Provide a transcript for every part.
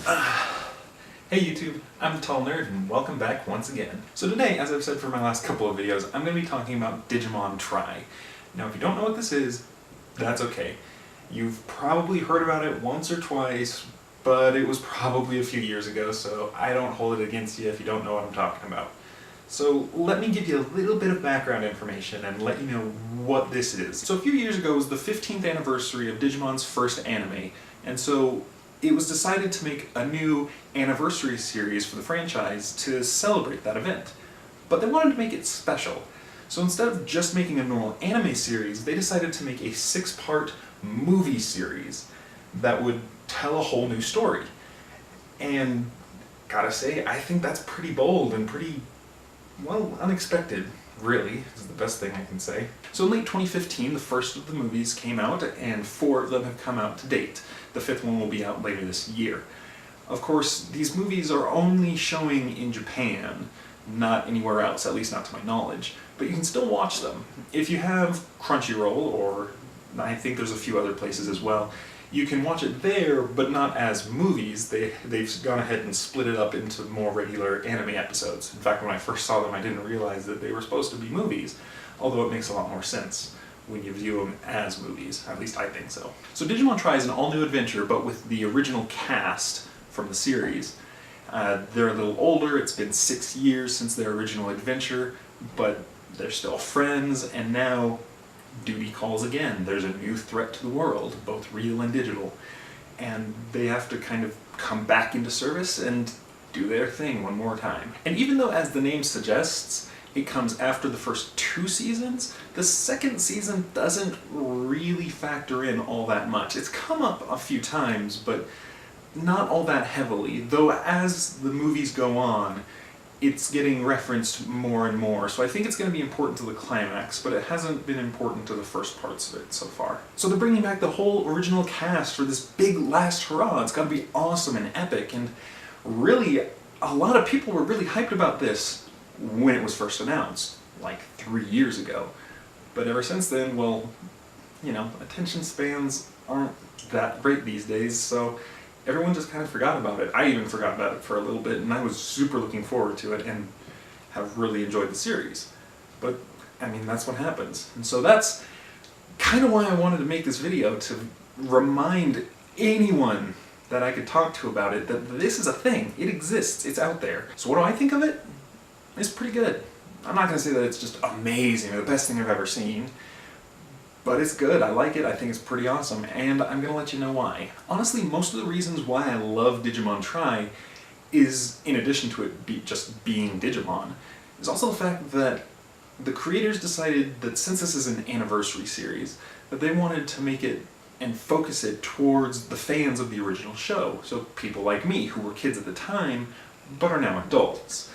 Hey YouTube, I'm the Tall Nerd and welcome back once again. So today, as I've said for my last couple of videos, I'm going to be talking about Digimon Tri. Now if you don't know what this is, that's okay. You've probably heard about it once or twice, but it was probably a few years ago, so I don't hold it against you if you don't know what I'm talking about. So let me give you a little bit of background information and let you know what this is. So a few years ago was the 15th anniversary of Digimon's first anime, and so it was decided to make a new anniversary series for the franchise to celebrate that event. But they wanted to make it special. So instead of just making a normal anime series, they decided to make a 6-part movie series that would tell a whole new story. And gotta say, I think that's pretty bold and pretty, well, unexpected, really, is the best thing I can say. So in late 2015, the first of the movies came out, and 4 of them have come out to date. The 5th one will be out later this year. Of course, these movies are only showing in Japan, not anywhere else, at least not to my knowledge, but you can still watch them. If you have Crunchyroll, or I think there's a few other places as well, you can watch it there, but not as movies. They've gone ahead and split it up into more regular anime episodes. In fact, when I first saw them, I didn't realize that they were supposed to be movies, although it makes a lot more sense when you view them as movies. At least I think so. So Digimon Tri is an all-new adventure, but with the original cast from the series. They're a little older, it's been 6 years since their original adventure, but they're still friends, and now duty calls again. There's a new threat to the world, both real and digital, and they have to kind of come back into service and do their thing one more time. And even though, as the name suggests, it comes after the first 2 seasons, the second season doesn't really factor in all that much. It's come up a few times, but not all that heavily, though as the movies go on, it's getting referenced more and more, so I think it's going to be important to the climax, but it hasn't been important to the first parts of it so far. So they're bringing back the whole original cast for this big last hurrah. It's got to be awesome and epic, and really, a lot of people were really hyped about this when it was first announced, like 3 years ago. But ever since then, well, you know, attention spans aren't that great these days, so everyone just kind of forgot about it. I even forgot about it for a little bit, and I was super looking forward to it and have really enjoyed the series. But, I mean, that's what happens. And so that's kind of why I wanted to make this video, to remind anyone that I could talk to about it that this is a thing. It exists. It's out there. So what do I think of it? It's pretty good. I'm not going to say that it's just amazing or the best thing I've ever seen, but it's good. I like it. I think it's pretty awesome, and I'm going to let you know why. Honestly, most of the reasons why I love Digimon Tri is, in addition to it just being Digimon, is also the fact that the creators decided that since this is an anniversary series, that they wanted to make it and focus it towards the fans of the original show, so people like me who were kids at the time but are now adults.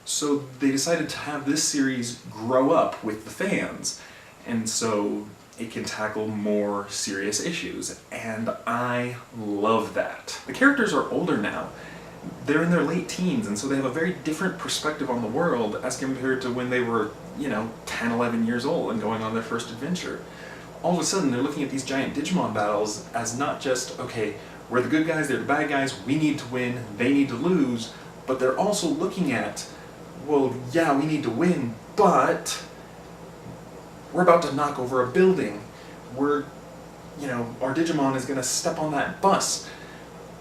So they decided to have this series grow up with the fans, and so it can tackle more serious issues, and I love that. The characters are older now. They're in their late teens, and so they have a very different perspective on the world as compared to when they were, you know, 10, 11 years old and going on their first adventure. All of a sudden, they're looking at these giant Digimon battles as not just, okay, we're the good guys, they're the bad guys, we need to win, they need to lose, but they're also looking at, well, yeah, we need to win, but we're about to knock over a building. We're, you know, our Digimon is going to step on that bus.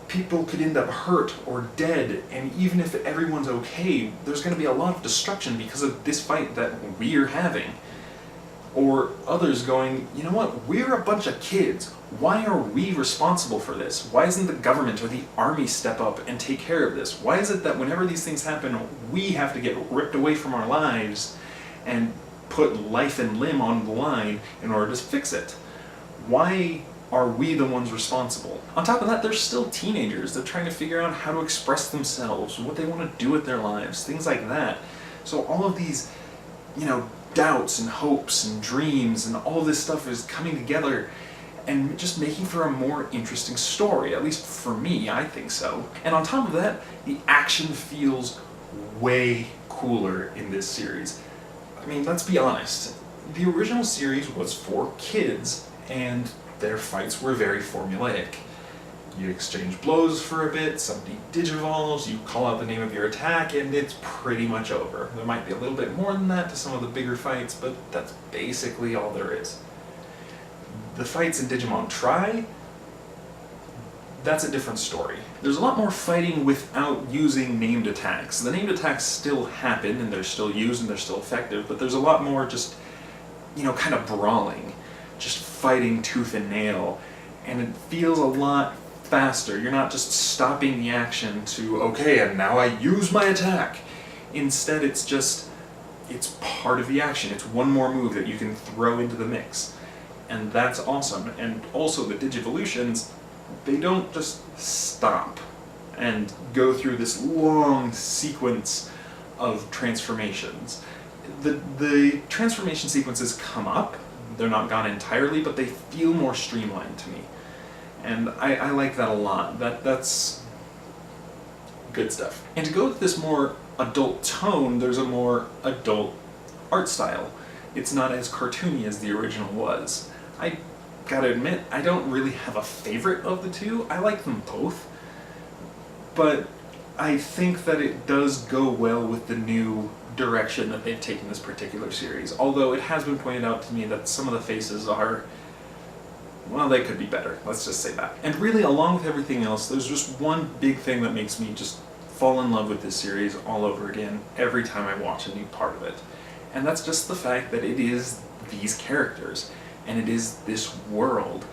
People could end up hurt or dead, and even if everyone's okay, there's going to be a lot of destruction because of this fight that we're having. Or others going, you know what, we're a bunch of kids. Why are we responsible for this? Why isn't the government or the army step up and take care of this? Why is it that whenever these things happen, we have to get ripped away from our lives and put life and limb on the line in order to fix it? Why are we the ones responsible? On top of that, they're still teenagers. They're trying to figure out how to express themselves, what they want to do with their lives, things like that. So all of these, you know, doubts and hopes and dreams and all this stuff is coming together and just making for a more interesting story. At least for me, I think so. And on top of that, the action feels way cooler in this series. I mean, let's be honest. The original series was for kids, and their fights were very formulaic. You exchange blows for a bit, somebody digivolves, you call out the name of your attack, and it's pretty much over. There might be a little bit more than that to some of the bigger fights, but that's basically all there is. The fights in Digimon Tri, that's a different story. There's a lot more fighting without using named attacks. The named attacks still happen, and they're still used, and they're still effective, but there's a lot more just, kind of brawling, just fighting tooth and nail, and it feels a lot faster. You're not just stopping the action to, okay, and now I use my attack. Instead, it's part of the action. It's one more move that you can throw into the mix. And that's awesome. And also the Digivolutions, they don't just stop and go through this long sequence of transformations. The transformation sequences come up, they're not gone entirely, but they feel more streamlined to me. And I like that a lot. That's good stuff. And to go with this more adult tone, there's a more adult art style. It's not as cartoony as the original was. I gotta admit, I don't really have a favorite of the two. I like them both. But I think that it does go well with the new direction that they've taken this particular series. Although it has been pointed out to me that some of the faces are, well, they could be better. Let's just say that. And really, along with everything else, there's just one big thing that makes me just fall in love with this series all over again every time I watch a new part of it. And that's just the fact that it is these characters. And it is this world.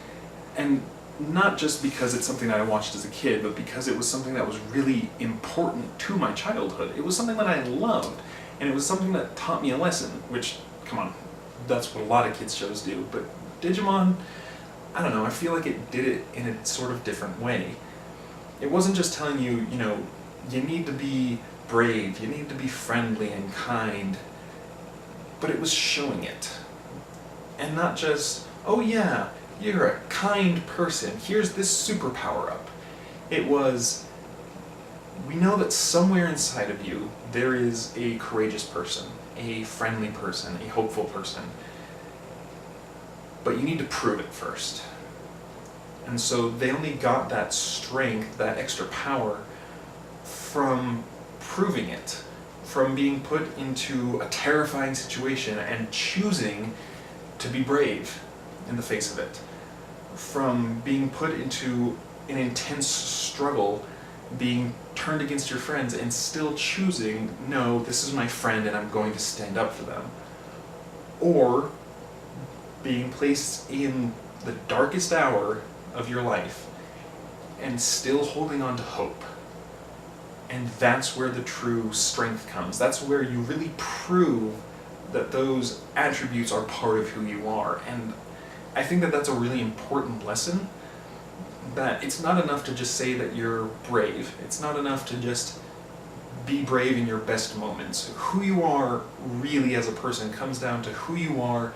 And not just because it's something that I watched as a kid, but because it was something that was really important to my childhood. It was something that I loved, and it was something that taught me a lesson, which, come on, that's what a lot of kids' shows do. But Digimon, I don't know, I feel like it did it in a sort of different way. It wasn't just telling you, you need to be brave, you need to be friendly and kind, but it was showing it. And not just, oh yeah, you're a kind person, here's this superpower up. It was, we know that somewhere inside of you there is a courageous person, a friendly person, a hopeful person, but you need to prove it first. And so they only got that strength, that extra power, from proving it, from being put into a terrifying situation and choosing to be brave in the face of it, from being put into an intense struggle, being turned against your friends and still choosing, no, this is my friend and I'm going to stand up for them, or being placed in the darkest hour of your life and still holding on to hope. And that's where the true strength comes. That's where you really prove that those attributes are part of who you are. And I think that that's a really important lesson, that it's not enough to just say that you're brave. It's not enough to just be brave in your best moments. Who you are really as a person comes down to who you are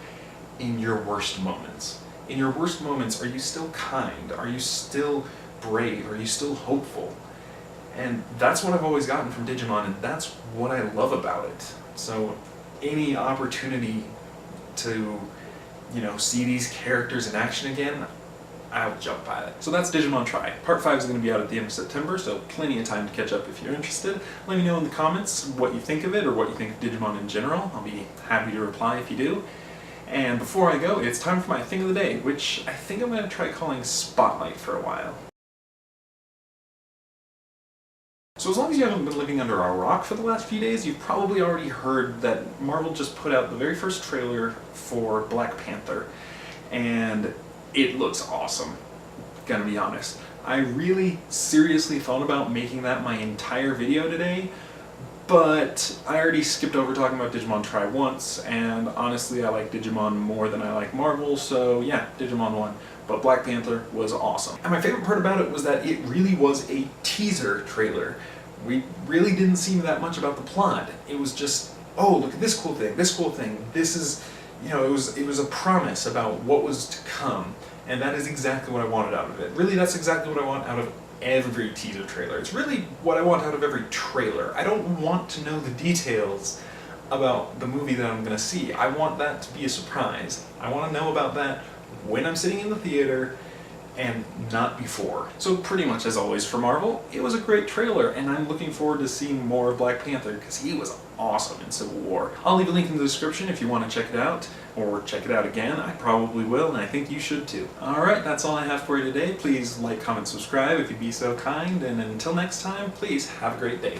in your worst moments. In your worst moments, are you still kind? Are you still brave? Are you still hopeful? And that's what I've always gotten from Digimon, and that's what I love about it. So any opportunity to, see these characters in action again, I'll jump at it. So that's Digimon Tri. Part 5 is going to be out at the end of September, so plenty of time to catch up if you're interested. Let me know in the comments what you think of it, or what you think of Digimon in general. I'll be happy to reply if you do. And before I go, it's time for my thing of the day, which I think I'm going to try calling Spotlight for a while. So as long as you haven't been living under a rock for the last few days, you've probably already heard that Marvel just put out the very first trailer for Black Panther, and it looks awesome, gonna be honest. I really seriously thought about making that my entire video today, but I already skipped over talking about Digimon Tri once, and honestly I like Digimon more than I like Marvel, so yeah, Digimon won. But Black Panther was awesome. And my favorite part about it was that it really was a teaser trailer. We really didn't see that much about the plot. It was just, oh, look at this cool thing, this cool thing. This is, it was a promise about what was to come. And that is exactly what I wanted out of it. Really, that's exactly what I want out of every teaser trailer. It's really what I want out of every trailer. I don't want to know the details about the movie that I'm gonna see. I want that to be a surprise. I want to know about that when I'm sitting in the theater, and not before. So pretty much as always for Marvel, it was a great trailer, and I'm looking forward to seeing more of Black Panther because he was awesome in Civil War. I'll leave a link in the description if you want to check it out, or check it out again. I probably will, and I think you should too. Alright, that's all I have for you today. Please like, comment, subscribe if you'd be so kind, and until next time, please have a great day.